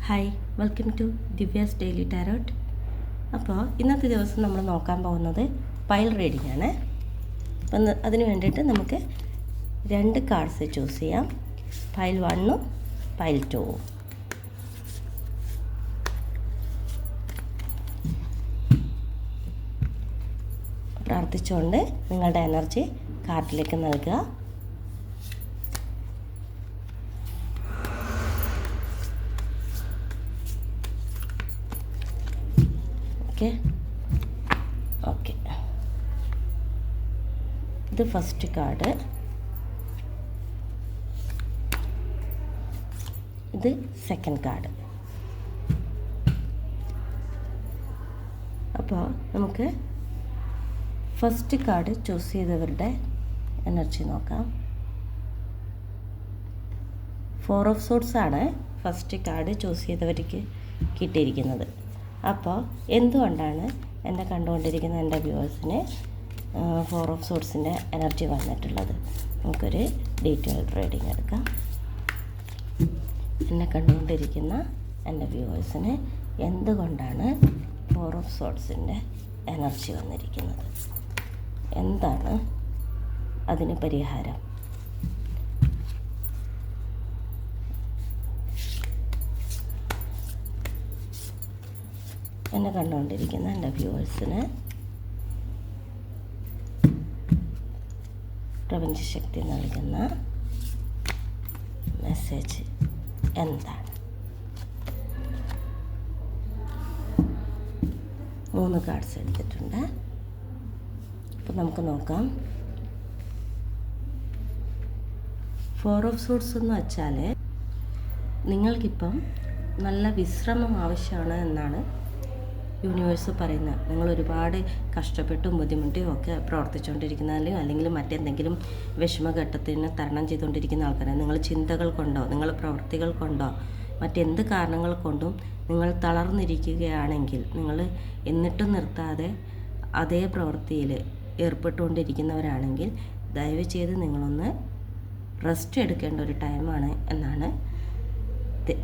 Hi, welcome to Divya's daily tarot. അപ്പോൾ ഇന്നത്തെ ദിവസം നമ്മൾ നോക്കാൻ പോകുന്നത് പൈൽ റീഡിംഗ് ആണ്. അപ്പം അതിന് വേണ്ടിയിട്ട് നമുക്ക് 2 കാർഡ്സ് ചൂസ് ചെയ്യാം. പൈൽ 1ഉം പൈൽ 2ഉം. പ്രാർത്ഥിച്ചുകൊണ്ട് നിങ്ങളുടെ എനർജി കാർഡിലേക്ക് നൽകുക. ഓക്കെ, ഇത് ഫസ്റ്റ് കാർഡ്, ഇത് സെക്കൻഡ് കാർഡ്. അപ്പോൾ നമുക്ക് ഫസ്റ്റ് കാർഡ് ചൂസ് ചെയ്തവരുടെ എനർജി നോക്കാം. 4 ഓഫ് സോർട്സ് ആണ് ഫസ്റ്റ് കാർഡ് ചൂസ് ചെയ്തവർക്ക് കിട്ടിയിരിക്കുന്നത്. അപ്പോൾ എന്തുകൊണ്ടാണ് എന്നെ കണ്ടുകൊണ്ടിരിക്കുന്ന എൻ്റെ വ്യൂവേഴ്സിന് 4 ഓഫ് സോർട്സിൻ്റെ എനർജി വന്നിട്ടുള്ളത്? നമുക്കൊരു ഡീറ്റെയിൽഡ് റീഡിങ് എടുക്കാം. എന്നെ കണ്ടുകൊണ്ടിരിക്കുന്ന എൻ്റെ വ്യൂവേഴ്സിന് എന്തുകൊണ്ടാണ് 4 ഓഫ് സോർട്സിൻ്റെ എനർജി വന്നിരിക്കുന്നത്? എന്താണ് അതിന് പരിഹാരം? എന്നെ കണ്ടുകൊണ്ടിരിക്കുന്ന എൻ്റെ വ്യൂവേഴ്സിന് പ്രപഞ്ചശക്തി നൽകുന്ന മെസ്സേജ് എന്താണ്? 3 കാർഡ്സ് എടുത്തിട്ടുണ്ട്. അപ്പോൾ നമുക്ക് നോക്കാം. 4 ഓഫ് സോർട്സ് എന്ന് വെച്ചാൽ നിങ്ങൾക്കിപ്പം നല്ല വിശ്രമം ആവശ്യമാണ് എന്നാണ് യൂണിവേഴ്സ് പറയുന്നത്. നിങ്ങൾ ഒരുപാട് കഷ്ടപ്പെട്ടും ബുദ്ധിമുട്ടിയും ഒക്കെ പ്രവർത്തിച്ചുകൊണ്ടിരിക്കുന്നതിലും അല്ലെങ്കിൽ മറ്റെന്തെങ്കിലും വിഷമഘട്ടത്തിന് തരണം ചെയ്തുകൊണ്ടിരിക്കുന്ന ആൾക്കാരാണ്. നിങ്ങൾ ചിന്തകൾ കൊണ്ടോ നിങ്ങൾ പ്രവൃത്തികൾ കൊണ്ടോ മറ്റെന്ത് കാരണങ്ങൾ കൊണ്ടും നിങ്ങൾ തളർന്നിരിക്കുകയാണെങ്കിൽ, നിങ്ങൾ എന്നിട്ടും നിർത്താതെ അതേ പ്രവൃത്തിയിൽ ഏർപ്പെട്ടുകൊണ്ടിരിക്കുന്നവരാണെങ്കിൽ ദയവ് ചെയ്ത് നിങ്ങളൊന്ന് റെസ്റ്റ് എടുക്കേണ്ട ഒരു ടൈമാണ് എന്നാണ്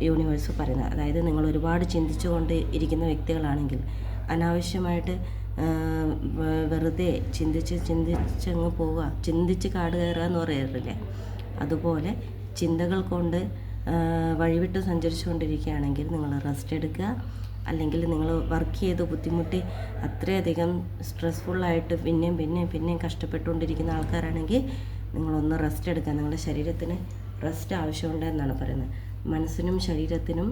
യൂണിവേഴ്സ് പറയുന്നത്. അതായത് നിങ്ങൾ ഒരുപാട് ചിന്തിച്ചുകൊണ്ട് ഇരിക്കുന്ന വ്യക്തികളാണെങ്കിൽ, അനാവശ്യമായിട്ട് വെറുതെ ചിന്തിച്ചങ്ങ് പോവുക, ചിന്തിച്ച് കാട് കയറുക എന്ന് പറയാറില്ലേ, അതുപോലെ ചിന്തകൾ കൊണ്ട് വഴിവിട്ട് സഞ്ചരിച്ചു കൊണ്ടിരിക്കുകയാണെങ്കിൽ നിങ്ങൾ റെസ്റ്റ് എടുക്കുക. അല്ലെങ്കിൽ നിങ്ങൾ വർക്ക് ചെയ്ത് ബുദ്ധിമുട്ടി അത്രയധികം സ്ട്രെസ്ഫുള്ളായിട്ട് പിന്നെയും കഷ്ടപ്പെട്ടുകൊണ്ടിരിക്കുന്ന ആൾക്കാരാണെങ്കിൽ നിങ്ങളൊന്ന് റെസ്റ്റ് എടുക്കുക. നിങ്ങളുടെ ശരീരത്തിന് റെസ്റ്റ് ആവശ്യമുണ്ട് എന്നാണ് പറയുന്നത്. മനസ്സിനും ശരീരത്തിനും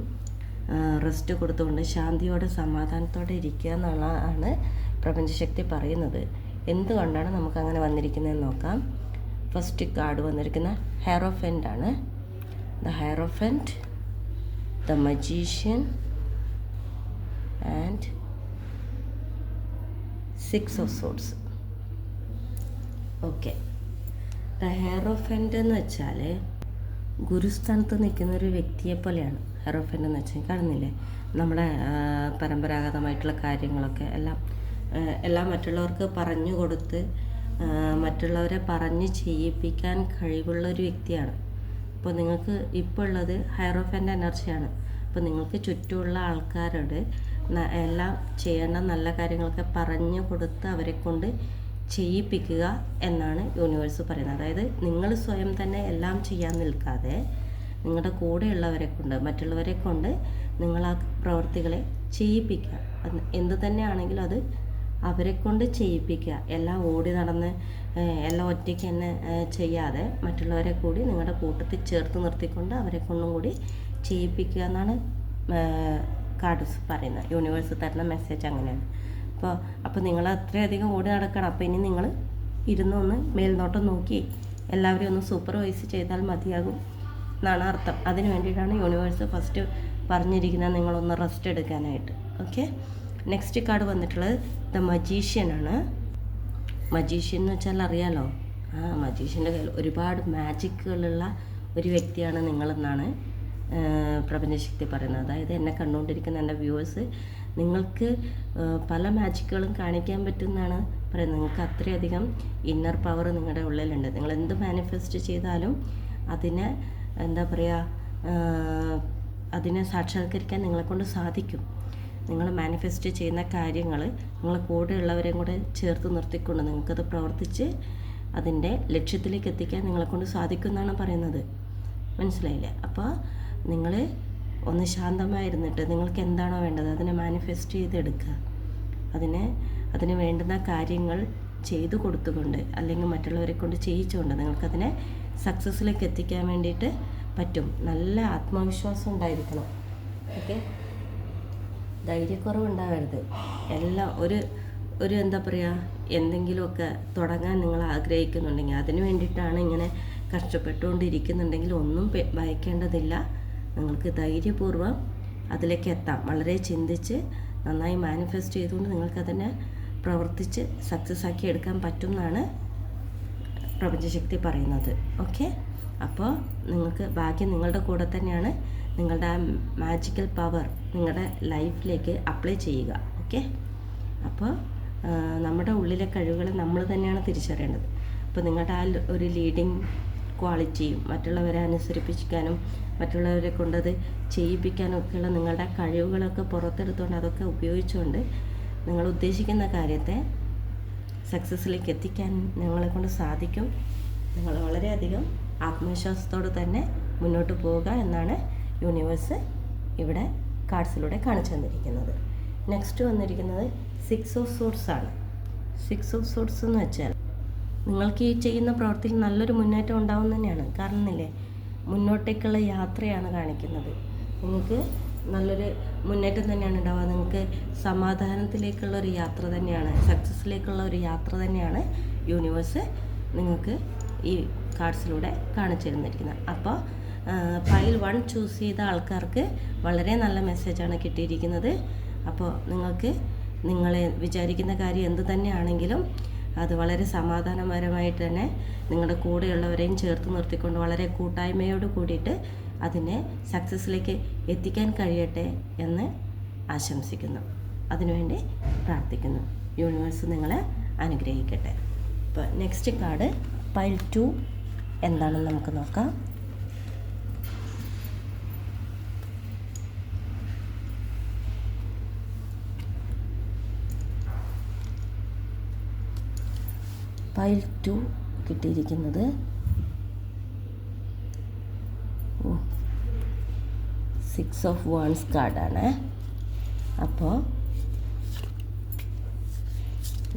റെസ്റ്റ് കൊടുത്തുകൊണ്ട് ശാന്തിയോടെ സമാധാനത്തോടെ ഇരിക്കുക എന്നുള്ളതാണ് പ്രപഞ്ചശക്തി പറയുന്നത്. എന്തുകൊണ്ടാണ് നമുക്കങ്ങനെ വന്നിരിക്കുന്നതെന്ന് നോക്കാം. ഫസ്റ്റ് കാർഡ് വന്നിരിക്കുന്ന ഹെയറോഫെൻ്റ് ആണ്. The hierophant, the magician and 6 of swords. Okay, the hierophant എന്ന് വെച്ചാൽ ഗുരുസ്ഥാനത്ത് നിൽക്കുന്ന ഒരു വ്യക്തിയെ പോലെയാണ് ഹെയറോഫെൻ്റ് എന്ന് വെച്ചാൽ. കാണുന്നില്ലേ, നമ്മുടെ പരമ്പരാഗതമായിട്ടുള്ള കാര്യങ്ങളൊക്കെ എല്ലാം മറ്റുള്ളവർക്ക് പറഞ്ഞു കൊടുത്ത് മറ്റുള്ളവരെ പറഞ്ഞ് ചെയ്യിപ്പിക്കാൻ കഴിവുള്ള ഒരു വ്യക്തിയാണ്. അപ്പോൾ നിങ്ങൾക്ക് ഇപ്പോൾ ഉള്ളത് ഹെയറോഫെൻ്റ് എനർജിയാണ്. അപ്പോൾ നിങ്ങൾക്ക് ചുറ്റുമുള്ള ആൾക്കാരോട് എല്ലാം ചെയ്യേണ്ട നല്ല കാര്യങ്ങളൊക്കെ പറഞ്ഞു കൊടുത്ത് അവരെ കൊണ്ട് ചെയ്യിപ്പിക്കുക എന്നാണ് യൂണിവേഴ്സ് പറയുന്നത്. അതായത് നിങ്ങൾ സ്വയം തന്നെ എല്ലാം ചെയ്യാൻ നിൽക്കാതെ നിങ്ങളുടെ കൂടെയുള്ളവരെ കൊണ്ട്, മറ്റുള്ളവരെ കൊണ്ട് നിങ്ങൾ ആ പ്രവൃത്തികളെ ചെയ്യിപ്പിക്കുക. എന്ത് തന്നെയാണെങ്കിലും അത് അവരെ കൊണ്ട് ചെയ്യിപ്പിക്കുക. എല്ലാം ഓടി നടന്ന് എല്ലാം ഒറ്റയ്ക്ക് തന്നെ ചെയ്യാതെ മറ്റുള്ളവരെ കൂടി നിങ്ങളുടെ കൂട്ടത്തിൽ ചേർത്ത് നിർത്തിക്കൊണ്ട് അവരെ കൊണ്ടും കൂടി ചെയ്യിപ്പിക്കുക എന്നാണ് കാർഡ്സ് പറയുന്നത്. യൂണിവേഴ്സ് തരുന്ന മെസ്സേജ് അങ്ങനെയാണ്. അപ്പോൾ നിങ്ങൾ അത്രയധികം ഓടി നടക്കണം. അപ്പോൾ ഇനി നിങ്ങൾ ഇരുന്നൊന്ന് മേൽനോട്ടം നോക്കി എല്ലാവരെയും ഒന്ന് സൂപ്പർവൈസ് ചെയ്താൽ മതിയാകും എന്നാണ് അർത്ഥം. അതിന് വേണ്ടിയിട്ടാണ് യൂണിവേഴ്സ് ഫസ്റ്റ് പറഞ്ഞിരിക്കുന്നത് നിങ്ങളൊന്ന് റെസ്റ്റ് എടുക്കാനായിട്ട്. ഓക്കെ, നെക്സ്റ്റ് കാർഡ് വന്നിട്ടുള്ളത് ദ മജീഷ്യനാണ്. മജീഷ്യൻ എന്ന് വെച്ചാൽ അറിയാലോ, മജീഷ്യൻ്റെ കയ്യിൽ ഒരുപാട് മാജിക്കുകളുള്ള ഒരു വ്യക്തിയാണ് നിങ്ങളെന്നാണ് പ്രപഞ്ചശക്തി പറയുന്നത്. അതായത് എന്നെ കണ്ടുകൊണ്ടിരിക്കുന്ന എൻ്റെ വ്യൂവേഴ്സ്, നിങ്ങൾക്ക് പല മാജിക്കുകളും കാണിക്കാൻ പറ്റുമെന്നാണ് പറയുന്നത്. നിങ്ങൾക്ക് അത്രയധികം ഇന്നർ പവർ നിങ്ങളുടെ ഉള്ളിലുണ്ട്. നിങ്ങൾ എന്ത് മാനിഫെസ്റ്റ് ചെയ്താലും അതിനെ എന്താ പറയുക, അതിനെ സാക്ഷാത്കരിക്കാൻ നിങ്ങളെക്കൊണ്ട് സാധിക്കും. നിങ്ങൾ മാനിഫെസ്റ്റ് ചെയ്യുന്ന കാര്യങ്ങൾ നിങ്ങൾ കൂടെയുള്ളവരെയും കൂടെ ചേർത്ത് നിർത്തിക്കൊണ്ട് നിങ്ങൾക്കത് പ്രവർത്തിച്ച് അതിൻ്റെ ലക്ഷ്യത്തിലേക്ക് എത്തിക്കാൻ നിങ്ങളെക്കൊണ്ട് സാധിക്കും എന്നാണ് പറയുന്നത്. മനസ്സിലായില്ലേ? അപ്പോൾ നിങ്ങൾ ഒന്ന് ശാന്തമായിരുന്നിട്ട് നിങ്ങൾക്ക് എന്താണോ വേണ്ടത് അതിനെ മാനിഫെസ്റ്റ് ചെയ്തെടുക്കുക. അതിന് വേണ്ടുന്ന കാര്യങ്ങൾ ചെയ്തു കൊടുത്തുകൊണ്ട് അല്ലെങ്കിൽ മറ്റുള്ളവരെ കൊണ്ട് ചെയ്യിച്ചുകൊണ്ട് നിങ്ങൾക്കതിനെ സക്സസ്സിലേക്ക് എത്തിക്കാൻ വേണ്ടിയിട്ട് പറ്റും. നല്ല ആത്മവിശ്വാസം ഉണ്ടായിരിക്കണം. ഓക്കെ, ധൈര്യക്കുറവുണ്ടാവരുത്. എല്ലാം ഒരു എന്താ പറയുക, എന്തെങ്കിലുമൊക്കെ തുടങ്ങാൻ നിങ്ങൾ ആഗ്രഹിക്കുന്നുണ്ടെങ്കിൽ അതിന് വേണ്ടിയിട്ടാണ് ഇങ്ങനെ കഷ്ടപ്പെട്ടുകൊണ്ടിരിക്കുന്നുണ്ടെങ്കിൽ ഒന്നും ഭയക്കേണ്ടതില്ല. നിങ്ങൾക്ക് ധൈര്യപൂർവ്വം അതിലേക്ക് എത്താം. വളരെ ചിന്തിച്ച് നന്നായി മാനിഫെസ്റ്റ് ചെയ്തുകൊണ്ട് നിങ്ങൾക്കതിനെ പ്രവർത്തിച്ച് സക്സസ് ആക്കി എടുക്കാൻ പറ്റും എന്നാണ് പ്രപഞ്ചശക്തി പറയുന്നത്. ഓക്കെ, അപ്പോൾ നിങ്ങൾക്ക് ഭാഗ്യം നിങ്ങളുടെ കൂടെ തന്നെയാണ്. നിങ്ങളുടെ ആ മാജിക്കൽ പവർ നിങ്ങളുടെ ലൈഫിലേക്ക് അപ്ലൈ ചെയ്യുക. ഓക്കെ, അപ്പോൾ നമ്മുടെ ഉള്ളിലെ കഴിവുകളെ നമ്മൾ തന്നെയാണ് തിരിച്ചറിയേണ്ടത്. അപ്പോൾ നിങ്ങളുടെ ആ ഒരു ലീഡിങ് ക്വാളിറ്റിയും മറ്റുള്ളവരെ അനുസരിപ്പിക്കാനും മറ്റുള്ളവരെ കൊണ്ടത് ചെയ്യിപ്പിക്കാനും ഒക്കെയുള്ള നിങ്ങളുടെ കഴിവുകളൊക്കെ പുറത്തെടുത്തുകൊണ്ട് അതൊക്കെ ഉപയോഗിച്ചുകൊണ്ട് നിങ്ങൾ ഉദ്ദേശിക്കുന്ന കാര്യത്തെ സക്സസ്സിലേക്ക് എത്തിക്കാൻ നിങ്ങളെ കൊണ്ട് സാധിക്കും. നിങ്ങൾ വളരെയധികം ആത്മവിശ്വാസത്തോടെ തന്നെ മുന്നോട്ട് പോവുക എന്നാണ് യൂണിവേഴ്സ് ഇവിടെ കാർഡ്സിലൂടെ കാണിച്ചു തന്നിരിക്കുന്നത്. നെക്സ്റ്റ് വന്നിരിക്കുന്നത് 6 ഓഫ് സോർഡ്സ് ആണ്. 6 ഓഫ് സോർഡ്സ് എന്ന് വെച്ചാൽ നിങ്ങൾക്ക് ഈ ചെയ്യുന്ന പ്രവൃത്തിയിൽ നല്ലൊരു മുന്നേറ്റം ഉണ്ടാവും തന്നെയാണ്. കാരണം മുന്നോട്ടേക്കുള്ള യാത്രയാണ് കാണിക്കുന്നത്. നിങ്ങൾക്ക് നല്ലൊരു മുന്നേറ്റം തന്നെയാണ് ഉണ്ടാവുക. നിങ്ങൾക്ക് സമാധാനത്തിലേക്കുള്ള ഒരു യാത്ര തന്നെയാണ്, സക്സസ്സിലേക്കുള്ള ഒരു യാത്ര തന്നെയാണ് യൂണിവേഴ്സ് നിങ്ങൾക്ക് ഈ കാർഡ്സിലൂടെ കാണിച്ചു തന്നിരിക്കുന്നത്. അപ്പോൾ പൈൽ 1 ചൂസ് ചെയ്ത ആൾക്കാർക്ക് വളരെ നല്ല മെസ്സേജാണ് കിട്ടിയിരിക്കുന്നത്. അപ്പോൾ നിങ്ങൾക്ക് നിങ്ങൾ വിചാരിക്കുന്ന കാര്യം എന്ത് തന്നെയാണെങ്കിലും അത് വളരെ സമാധാനപരമായിട്ട് തന്നെ നിങ്ങളുടെ കൂടെയുള്ളവരെയും ചേർത്ത് നിർത്തിക്കൊണ്ട് വളരെ കൂട്ടായ്മയോട് കൂടിയിട്ട് അതിനെ സക്സസ്സിലേക്ക് എത്തിക്കാൻ കഴിയട്ടെ എന്ന് ആശംസിക്കുന്നു. അതിനുവേണ്ടി പ്രാർത്ഥിക്കുന്നു. യൂണിവേഴ്സ് നിങ്ങളെ അനുഗ്രഹിക്കട്ടെ. ഇപ്പോൾ നെക്സ്റ്റ് കാർഡ് പൈൽ 2 എന്താണെന്ന് നമുക്ക് നോക്കാം. പൈൽ 2 കിട്ടിയിരിക്കുന്നത് 6 ഓഫ് വാൻസ് കാർഡാണ്. അപ്പോൾ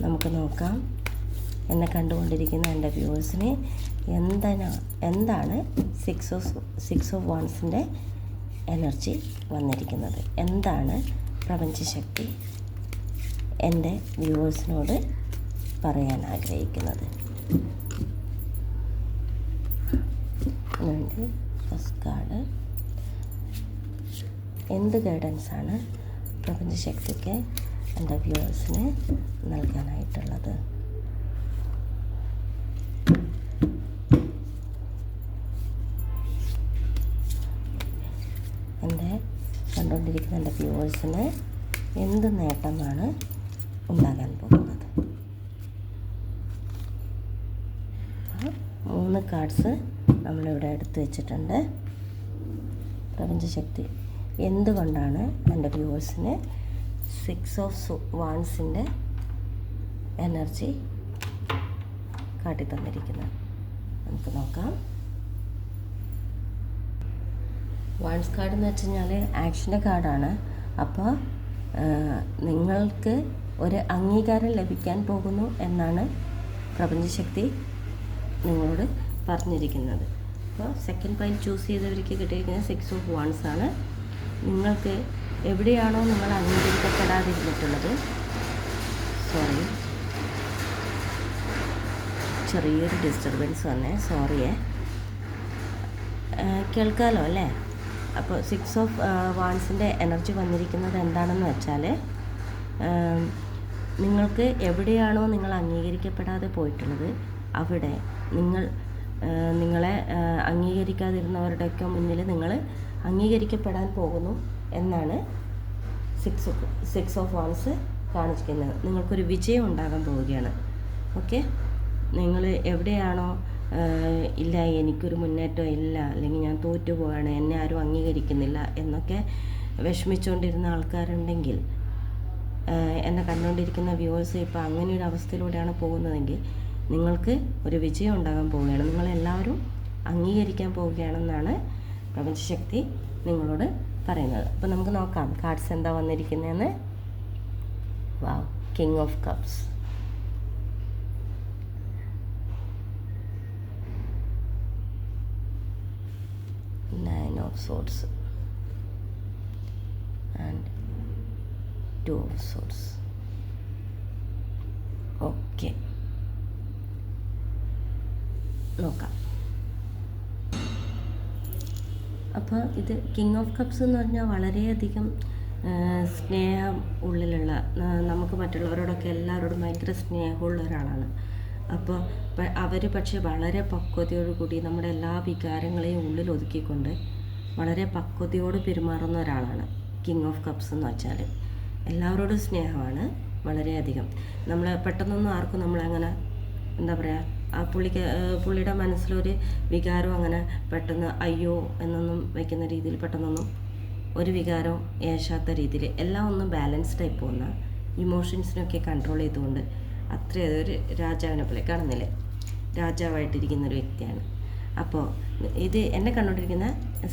നമുക്ക് നോക്കാം എന്നെ കണ്ടുകൊണ്ടിരിക്കുന്ന എൻ്റെ വ്യൂവേഴ്സിന് എന്താണ് 6 ഓഫ് വാൻസിൻ്റെ എനർജി വന്നിരിക്കുന്നത്, എന്താണ് പ്രപഞ്ചശക്തി എൻ്റെ വ്യൂവേഴ്സിനോട് പറയാൻ ആഗ്രഹിക്കുന്നത്. അതുകൊണ്ട് ഫസ്റ്റ് കാർഡ് എന്ത് ഗൈഡൻസാണ് പ്രപഞ്ചശക്തിക്ക് എൻ്റെ വ്യൂവേഴ്സിന് നൽകാനായിട്ടുള്ളത്? എൻ്റെ കണ്ടുകൊണ്ടിരിക്കുന്ന എൻ്റെ വ്യൂവേഴ്സിന് എന്ത് നേട്ടമാണ് ഉണ്ടാകാൻ പോകുന്നത്? 3 കാർഡ്സ് നമ്മളിവിടെ എടുത്തു വെച്ചിട്ടുണ്ട്. പ്രപഞ്ചശക്തി എന്തുകൊണ്ടാണ് എൻ്റെ വ്യൂവേഴ്സിന് 6 ഓഫ് വാൻസിൻ്റെ എനർജി കാട്ടിത്തന്നിരിക്കുന്നത് നമുക്ക് നോക്കാം. വാൻസ് കാർഡ് എന്ന് വെച്ച് കഴിഞ്ഞാൽ ആക്ഷൻ്റെ കാർഡാണ്. അപ്പോൾ നിങ്ങൾക്ക് ഒരു അംഗീകാരം ലഭിക്കാൻ പോകുന്നു എന്നാണ് പ്രപഞ്ചശക്തി നിങ്ങളോട് പറഞ്ഞിരിക്കുന്നത്. അപ്പോൾ സെക്കൻഡ് പൈൽ ചൂസ് ചെയ്തവർക്ക് കിട്ടിയിരിക്കുന്നത് 6 ഓഫ് വാൻസ് ആണ്. നിങ്ങൾക്ക് എവിടെയാണോ നിങ്ങൾ അംഗീകരിക്കപ്പെടാതിരുന്നിട്ടുള്ളത്, ചെറിയൊരു ഡിസ്റ്റർബൻസ് വന്നേ, സോറിയേ, കേൾക്കാമല്ലോ അല്ലേ? അപ്പോൾ 6 ഓഫ് വാൻസിൻ്റെ എനർജി വന്നിരിക്കുന്നത് എന്താണെന്ന് വെച്ചാൽ നിങ്ങൾക്ക് എവിടെയാണോ നിങ്ങൾ അംഗീകരിക്കപ്പെടാതെ പോയിട്ടുള്ളത് അവിടെ നിങ്ങളെ അംഗീകരിക്കാതിരുന്നവരുടെയൊക്കെ മുന്നിൽ നിങ്ങൾ അംഗീകരിക്കപ്പെടാൻ പോകുന്നു എന്നാണ് 6 ഓഫ് വാൻസ് കാണിക്കുന്നത്. നിങ്ങൾക്കൊരു വിജയം ഉണ്ടാകാൻ പോവുകയാണ്. ഓക്കെ, നിങ്ങൾ എവിടെയാണോ ഇല്ല എനിക്കൊരു മുന്നേറ്റം ഇല്ല, അല്ലെങ്കിൽ ഞാൻ തോറ്റു പോവാണ്, എന്നെ ആരും അംഗീകരിക്കുന്നില്ല എന്നൊക്കെ വിഷമിച്ചുകൊണ്ടിരുന്ന ആൾക്കാരുണ്ടെങ്കിൽ, എന്നെ കണ്ടുകൊണ്ടിരിക്കുന്ന വ്യൂവേഴ്സ് ഇപ്പോൾ അങ്ങനെ ഒരു അവസ്ഥയിലൂടെയാണ് പോകുന്നതെങ്കിൽ നിങ്ങൾക്ക് ഒരു വിജയം ഉണ്ടാകാൻ പോവുകയാണ്. നിങ്ങളെല്ലാവരും അംഗീകരിക്കാൻ പോവുകയാണെന്നാണ് പ്രപഞ്ചശക്തി നിങ്ങളോട് പറയുന്നത്. അപ്പോൾ നമുക്ക് നോക്കാം കാർഡ്സ് എന്താ വന്നിരിക്കുന്നതെന്ന്. Wow, king of cups, nine of swords and two of swords. Okay, നോക്കാം. അപ്പോൾ ഇത് കിങ് ഓഫ് കപ്സ് എന്ന് പറഞ്ഞാൽ വളരെയധികം സ്നേഹം ഉള്ളിലുള്ള, നമുക്ക് മറ്റുള്ളവരോടൊക്കെ എല്ലാവരോടും ഭയങ്കര സ്നേഹമുള്ള ഒരാളാണ്. അപ്പോൾ അവർ പക്ഷേ വളരെ പക്വതയോടുകൂടി നമ്മുടെ എല്ലാ വികാരങ്ങളെയും ഉള്ളിൽ ഒതുക്കിക്കൊണ്ട് വളരെ പക്വതയോട് പെരുമാറുന്ന ഒരാളാണ് കിങ് ഓഫ് കപ്സ് എന്ന് വെച്ചാൽ. എല്ലാവരോടും സ്നേഹമാണ് വളരെയധികം. നമ്മൾ പെട്ടെന്നൊന്നും ആർക്കും നമ്മളങ്ങനെ എന്താ പറയുക, ആ പുള്ളിയുടെ മനസ്സിലൊരു വികാരം അങ്ങനെ പെട്ടെന്ന് അയ്യോ എന്നൊന്നും വയ്ക്കുന്ന രീതിയിൽ പെട്ടെന്നൊന്നും ഒരു വികാരം ഏശാത്ത രീതിയിൽ എല്ലാം ഒന്നും ബാലൻസ്ഡായി പോകുന്ന, ഇമോഷൻസിനൊക്കെ കൺട്രോൾ ചെയ്തുകൊണ്ട് അത്രയും ഒരു രാജാവിനെ പോലെ കാണുന്നില്ലേ, രാജാവായിട്ടിരിക്കുന്ന ഒരു വ്യക്തിയാണ്. അപ്പോൾ ഇത് എന്നെ കണ്ടുകൊണ്ടിരിക്കുന്ന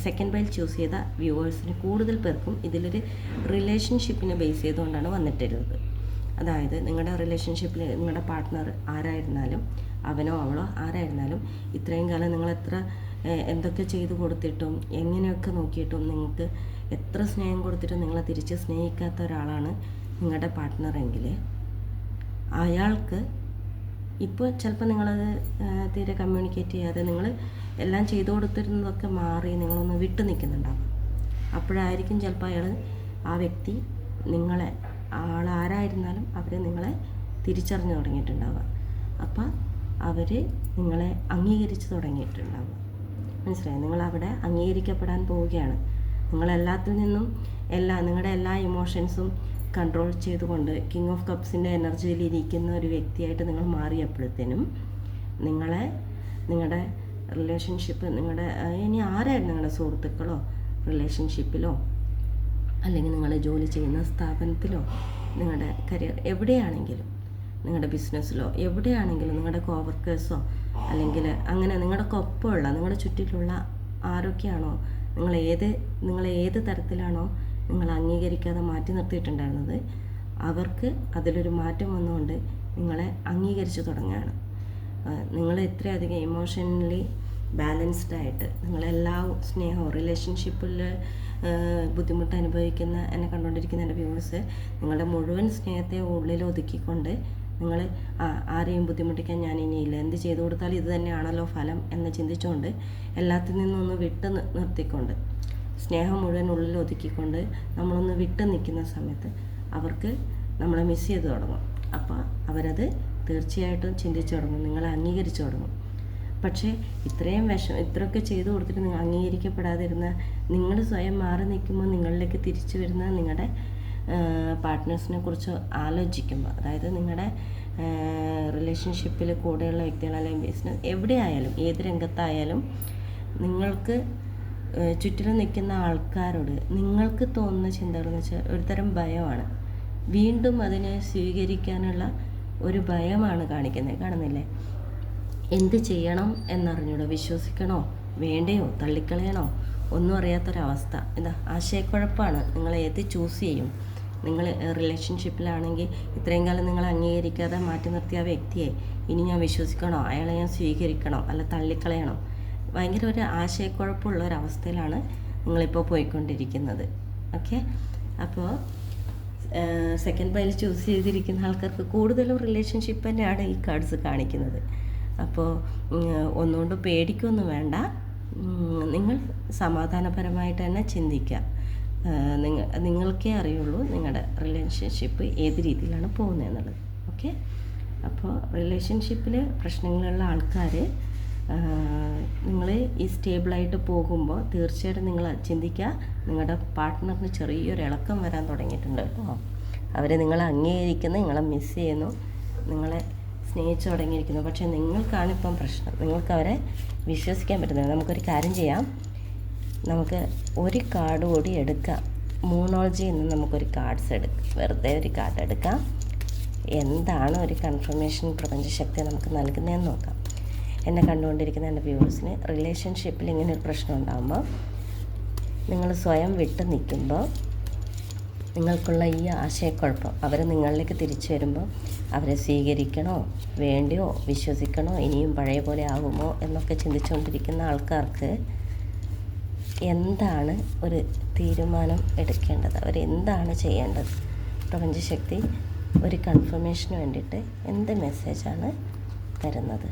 സെക്കൻഡ് പൈൽ ചൂസ് ചെയ്ത വ്യൂവേഴ്സിന് കൂടുതൽ പേർക്കും ഇതിലൊരു റിലേഷൻഷിപ്പിനെ ബേസ് ചെയ്തുകൊണ്ടാണ് വന്നിട്ടുള്ളത്. അതായത് നിങ്ങളുടെ റിലേഷൻഷിപ്പിൽ നിങ്ങളുടെ പാർട്ട്ണർ ആരായിരുന്നാലും, അവനോ അവളോ ആരായിരുന്നാലും, ഇത്രയും കാലം നിങ്ങൾ എന്തൊക്കെ ചെയ്തു കൊടുത്തിട്ടും എങ്ങനെയൊക്കെ നോക്കിയിട്ടും നിങ്ങൾക്ക് എത്ര സ്നേഹം കൊടുത്തിട്ടും നിങ്ങളെ തിരിച്ച് സ്നേഹിക്കാത്ത ഒരാളാണ് നിങ്ങളുടെ പാർട്ട്ണറെങ്കിൽ, അയാൾക്ക് ഇപ്പോൾ ചിലപ്പോൾ നിങ്ങളത് തീരെ കമ്മ്യൂണിക്കേറ്റ് ചെയ്യാതെ നിങ്ങൾ എല്ലാം ചെയ്തു കൊടുത്തിരുന്നതൊക്കെ മാറി നിങ്ങളൊന്ന് വിട്ടു നിൽക്കുന്നുണ്ടാവും. അപ്പോഴായിരിക്കും ചിലപ്പോൾ ആ വ്യക്തി നിങ്ങളെ, ആളാരായിരുന്നാലും അവർ നിങ്ങളെ തിരിച്ചറിഞ്ഞു തുടങ്ങിയിട്ടുണ്ടാവുക. അപ്പം അവർ നിങ്ങളെ അംഗീകരിച്ച് തുടങ്ങിയിട്ടുണ്ടാവുക. മനസ്സിലായി? നിങ്ങളവിടെ അംഗീകരിക്കപ്പെടാൻ പോവുകയാണ്. നിങ്ങളെല്ലാത്തിൽ നിന്നും നിങ്ങളുടെ എല്ലാ ഇമോഷൻസും കൺട്രോൾ ചെയ്തുകൊണ്ട് കിങ് ഓഫ് കപ്സിൻ്റെ എനർജിയിൽ ഇരിക്കുന്ന ഒരു വ്യക്തിയായിട്ട് നിങ്ങൾ മാറിയപ്പോഴത്തേനും നിങ്ങളുടെ റിലേഷൻഷിപ്പ്, ഇനി ആരായിരുന്നു, നിങ്ങളുടെ സുഹൃത്തുക്കളോ റിലേഷൻഷിപ്പിലോ, അല്ലെങ്കിൽ നിങ്ങൾ ജോലി ചെയ്യുന്ന സ്ഥാപനത്തിലോ, നിങ്ങളുടെ കരിയർ എവിടെയാണെങ്കിലും, നിങ്ങളുടെ ബിസിനസ്സിലോ എവിടെയാണെങ്കിലും, നിങ്ങളുടെ കോവർക്കേഴ്സോ അല്ലെങ്കിൽ അങ്ങനെ നിങ്ങളുടെ ഒപ്പമുള്ള നിങ്ങളുടെ ചുറ്റിലുള്ള ആരൊക്കെയാണോ നിങ്ങൾ ഏത് തരത്തിലാണോ നിങ്ങൾ അംഗീകരിക്കാതെ മാറ്റി നിർത്തിയിട്ടുണ്ടായിരുന്നത്, അവർക്ക് അതിലൊരു മാറ്റം വന്നുകൊണ്ട് നിങ്ങളെ അംഗീകരിച്ച് തുടങ്ങുകയാണ്. നിങ്ങൾ ഇത്രയധികം ഇമോഷണലി ബാലൻസ്ഡായിട്ട് നിങ്ങളെല്ലാ സ്നേഹവും റിലേഷൻഷിപ്പിൽ ബുദ്ധിമുട്ട് അനുഭവിക്കുന്ന എന്നെ കണ്ടുകൊണ്ടിരിക്കുന്ന എൻ്റെ വ്യൂവേഴ്സ്, നിങ്ങളുടെ മുഴുവൻ സ്നേഹത്തെ ഉള്ളിൽ ഒതുക്കിക്കൊണ്ട് നിങ്ങൾ ആരെയും ബുദ്ധിമുട്ടിക്കാൻ ഞാൻ ഇനിയില്ല, എന്ത് ചെയ്തു കൊടുത്താലും ഇത് തന്നെയാണല്ലോ ഫലം എന്ന് ചിന്തിച്ചുകൊണ്ട് എല്ലാത്തിൽ നിന്നൊന്ന് വിട്ട് നിർത്തിക്കൊണ്ട് സ്നേഹം മുഴുവൻ ഉള്ളിൽ ഒതുക്കിക്കൊണ്ട് നമ്മളൊന്ന് വിട്ട് നിൽക്കുന്ന സമയത്ത് അവർക്ക് നമ്മളെ മിസ് ചെയ്ത് തുടങ്ങും. അപ്പോൾ അവരത് തീർച്ചയായിട്ടും ചിന്തിച്ചു തുടങ്ങും, നിങ്ങളെ അംഗീകരിച്ചു തുടങ്ങും. പക്ഷേ ഇത്രയൊക്കെ ചെയ്തു കൊടുത്തിട്ട് നിങ്ങൾ അംഗീകരിക്കപ്പെടാതിരുന്ന, നിങ്ങൾ സ്വയം മാറി നിൽക്കുമ്പോൾ നിങ്ങളിലേക്ക് തിരിച്ചു വരുന്ന നിങ്ങളുടെ പാർട്ട്നേഴ്സിനെ കുറിച്ച് ആലോചിക്കുമ്പോൾ, അതായത് നിങ്ങളുടെ റിലേഷൻഷിപ്പിൽ കൂടെയുള്ള വ്യക്തികൾ അല്ലെങ്കിൽ ബിസിനസ് എവിടെയായാലും ഏത് രംഗത്തായാലും നിങ്ങൾക്ക് ചുറ്റിലും നിൽക്കുന്ന ആൾക്കാരോട് നിങ്ങൾക്ക് തോന്നുന്ന ചിന്തകളെന്ന് വെച്ചാൽ ഒരുതരം ഭയമാണ്. വീണ്ടും അതിനെ സ്വീകരിക്കാനുള്ള ഒരു ഭയമാണ് കാണുന്നില്ലേ? എന്ത് ചെയ്യണം എന്നറിഞ്ഞൂടോ, വിശ്വസിക്കണോ വേണ്ടയോ തള്ളിക്കളയണോ ഒന്നും അറിയാത്തൊരവസ്ഥ. ആശയക്കുഴപ്പമാണ്. നിങ്ങൾ ഏത് ചൂസ് ചെയ്യും? നിങ്ങൾ റിലേഷൻഷിപ്പിലാണെങ്കിൽ ഇത്രയും കാലം നിങ്ങൾ അംഗീകരിക്കാതെ മാറ്റി നിർത്തിയ ആ വ്യക്തിയെ ഇനി ഞാൻ വിശ്വസിക്കണോ, അയാളെ ഞാൻ സ്വീകരിക്കണോ അല്ല തള്ളിക്കളയണോ? ഭയങ്കര ഒരു ആശയക്കുഴപ്പമുള്ള ഒരവസ്ഥയിലാണ് നിങ്ങളിപ്പോൾ പോയിക്കൊണ്ടിരിക്കുന്നത്. ഓക്കെ, അപ്പോൾ സെക്കൻഡ് പൈൽ ചൂസ് ചെയ്തിരിക്കുന്ന ആൾക്കാർക്ക് കൂടുതലും റിലേഷൻഷിപ്പ് തന്നെയാണ് ഈ കാർഡ്സ് കാണിക്കുന്നത്. അപ്പോൾ ഒന്നുകൊണ്ട് പേടിക്കൊന്നും വേണ്ട, നിങ്ങൾ സമാധാനപരമായിട്ട് തന്നെ ചിന്തിക്കുക. നിങ്ങൾക്കേ അറിയുള്ളൂ നിങ്ങളുടെ റിലേഷൻഷിപ്പ് ഏത് രീതിയിലാണ് പോകുന്നത് എന്നുള്ളത്. ഓക്കെ, അപ്പോൾ റിലേഷൻഷിപ്പിൽ പ്രശ്നങ്ങളുള്ള ആൾക്കാർ നിങ്ങൾ ഈ സ്റ്റേബിളായിട്ട് പോകുമ്പോൾ തീർച്ചയായിട്ടും നിങ്ങൾ ചിന്തിക്കുക, നിങ്ങളുടെ പാർട്ട്ണറിന് ചെറിയൊരു ഇളക്കം വരാൻ തുടങ്ങിയിട്ടുണ്ട് കേട്ടോ. അവർ നിങ്ങളെ അംഗീകരിക്കുന്നു, നിങ്ങളെ മിസ് ചെയ്യുന്നു, നിങ്ങളെ സ്നേഹിച്ചു തുടങ്ങിയിരിക്കുന്നു. പക്ഷേ നിങ്ങൾക്കാണ് ഇപ്പം പ്രശ്നം, നിങ്ങൾക്ക് അവരെ വിശ്വസിക്കാൻ പറ്റുന്നില്ല. നമുക്കൊരു കാര്യം ചെയ്യാം, നമുക്ക് ഒരു കാർഡ് കൂടി എടുക്കാം. മൂണോളജിയിൽ നിന്ന് നമുക്കൊരു കാർഡ്സ് എടുക്കാം, വെറുതെ ഒരു കാർഡ് എടുക്കാം. എന്താണ് ഒരു കൺഫർമേഷൻ പ്രപഞ്ചശക്തി നമുക്ക് നൽകുന്നതെന്ന് നോക്കാം. എന്നെ കണ്ടുകൊണ്ടിരിക്കുന്ന എൻ്റെ വ്യൂവേഴ്സിന് റിലേഷൻഷിപ്പിൽ ഇങ്ങനെ ഒരു പ്രശ്നം ഉണ്ടാകുമ്പോൾ, നിങ്ങൾ സ്വയം വിട്ട് നിൽക്കുമ്പോൾ നിങ്ങൾക്കുള്ള ഈ ആശയക്കുഴപ്പം, അവർ നിങ്ങളിലേക്ക് തിരിച്ചു വരുമ്പോൾ അവരെ സ്വീകരിക്കണോ വേണ്ടിയോ, വിശ്വസിക്കണോ, ഇനിയും പഴയ പോലെ ആകുമോ എന്നൊക്കെ ചിന്തിച്ചുകൊണ്ടിരിക്കുന്ന ആൾക്കാർക്ക് എന്താണ് ഒരു തീരുമാനം എടുക്കേണ്ടത്, അവരെന്താണ് ചെയ്യേണ്ടത്? പ്രപഞ്ചശക്തി ഒരു കൺഫർമേഷന് വേണ്ടിയിട്ട് എന്ത് മെസ്സേജാണ് തരുന്നത്?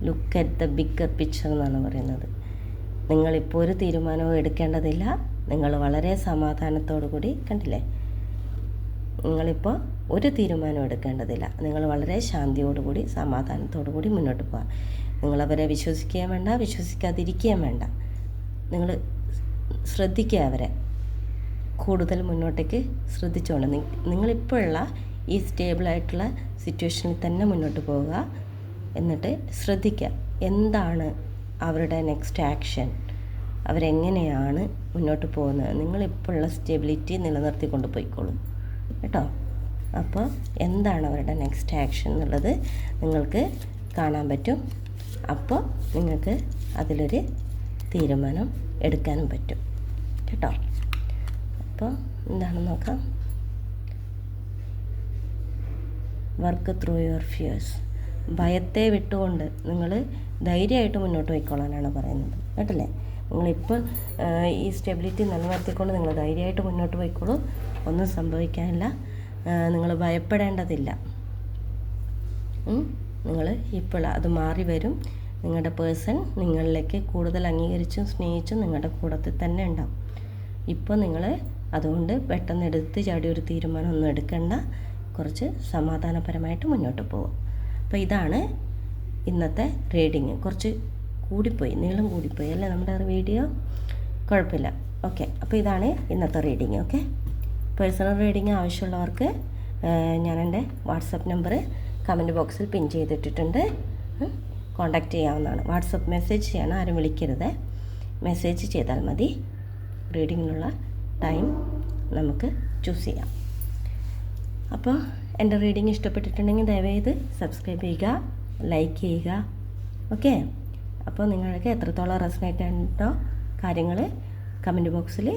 Look at the bigger picture എന്നാണ് പറയുന്നത്. നിങ്ങളിപ്പോൾ ഒരു തീരുമാനവും എടുക്കേണ്ടതില്ല. നിങ്ങൾ വളരെ സമാധാനത്തോടു കൂടി, കണ്ടില്ലേ, നിങ്ങളിപ്പോൾ ഒരു തീരുമാനം എടുക്കേണ്ടതില്ല. നിങ്ങൾ വളരെ ശാന്തിയോടുകൂടി സമാധാനത്തോടു കൂടി മുന്നോട്ട് പോകാം. നിങ്ങളവരെ വിശ്വസിക്കുകയും വേണ്ട, വിശ്വസിക്കാതിരിക്കുകയും വേണ്ട. നിങ്ങൾ ശ്രദ്ധിക്കുക, അവരെ കൂടുതൽ മുന്നോട്ടേക്ക് ശ്രദ്ധിച്ചുകൊണ്ട് നിങ്ങളിപ്പോഴുള്ള ഈ സ്റ്റേബിളായിട്ടുള്ള സിറ്റുവേഷനിൽ തന്നെ മുന്നോട്ട് പോവുക. എന്നിട്ട് ശ്രദ്ധിക്കുക എന്താണ് അവരുടെ നെക്സ്റ്റ് ആക്ഷൻ, അവരെങ്ങനെയാണ് മുന്നോട്ട് പോകുന്നത്. നിങ്ങളിപ്പോഴുള്ള സ്റ്റെബിലിറ്റി നിലനിർത്തിക്കൊണ്ട് പോയിക്കോളും കേട്ടോ. അപ്പോൾ എന്താണ് അവരുടെ നെക്സ്റ്റ് ആക്ഷൻ എന്നുള്ളത് നിങ്ങൾക്ക് കാണാൻ പറ്റും. അപ്പോൾ നിങ്ങൾക്ക് അതിലൊരു തീരുമാനം എടുക്കാനും പറ്റും കേട്ടോ. അപ്പോൾ എന്താണെന്ന് നോക്കാം. Work through your fears. ഭയത്തെ വിട്ടുകൊണ്ട് നിങ്ങൾ ധൈര്യമായിട്ട് മുന്നോട്ട് പോയിക്കോളാനാണ് പറയുന്നത് കേട്ടല്ലേ. നിങ്ങളിപ്പോൾ ഈ സ്റ്റെബിലിറ്റി നിലനിർത്തിക്കൊണ്ട് നിങ്ങൾ ധൈര്യമായിട്ട് മുന്നോട്ട് പോയിക്കോളൂ. ഒന്നും സംഭവിക്കാനില്ല. നിങ്ങൾ ഭയപ്പെടേണ്ടതില്ല. നിങ്ങൾ ഇപ്പോൾ അത് മാറി വരും. നിങ്ങളുടെ പേഴ്സൺ നിങ്ങളിലേക്ക് കൂടുതൽ അംഗീകരിച്ചും സ്നേഹിച്ചും നിങ്ങളുടെ കൂടത്തിൽ തന്നെ ഉണ്ടാവും. ഇപ്പോൾ നിങ്ങൾ അതുകൊണ്ട് പെട്ടെന്ന് എടുത്ത് ചാടി ഒരു തീരുമാനം ഒന്നും എടുക്കേണ്ട. കുറച്ച് സമാധാനപരമായിട്ട് മുന്നോട്ട് പോകും. അപ്പോൾ ഇതാണ് ഇന്നത്തെ റീഡിങ്. കുറച്ച് കൂടിപ്പോയി, നീളം കൂടിപ്പോയി അല്ലേ നമ്മുടെ വീഡിയോ? കുഴപ്പമില്ല. ഓക്കെ, അപ്പോൾ ഇതാണ് ഇന്നത്തെ റീഡിങ്. ഓക്കെ, പേഴ്സണൽ റീഡിങ് ആവശ്യമുള്ളവർക്ക് ഞാൻ എൻ്റെ വാട്സപ്പ് നമ്പർ കമൻറ്റ് ബോക്സിൽ പിൻ ചെയ്തിട്ടിട്ടുണ്ട്. കോൺടാക്റ്റ് ചെയ്യാവുന്നതാണ്. വാട്സപ്പ് മെസ്സേജ് ചെയ്യണം, ആരും വിളിക്കരുത്. മെസ്സേജ് ചെയ്താൽ മതി. റീഡിങ്ങിനുള്ള ടൈം നമുക്ക് ചൂസ് ചെയ്യാം. അപ്പോൾ എൻ്റെ റീഡിങ് ഇഷ്ടപ്പെട്ടിട്ടുണ്ടെങ്കിൽ ദയവായത് സബ്സ്ക്രൈബ് ചെയ്യുക, ലൈക്ക് ചെയ്യുക. ഓക്കെ, അപ്പോൾ നിങ്ങൾക്ക് എത്രത്തോളം റെസണേറ്റ് ആയിട്ടോ കാര്യങ്ങൾ കമൻറ്റ് ബോക്സിൽ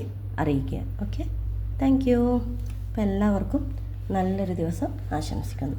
അറിയിക്കുക. Okay, thank you. അപ്പോൾ എല്ലാവർക്കും നല്ലൊരു ദിവസം ആശംസിക്കുന്നു.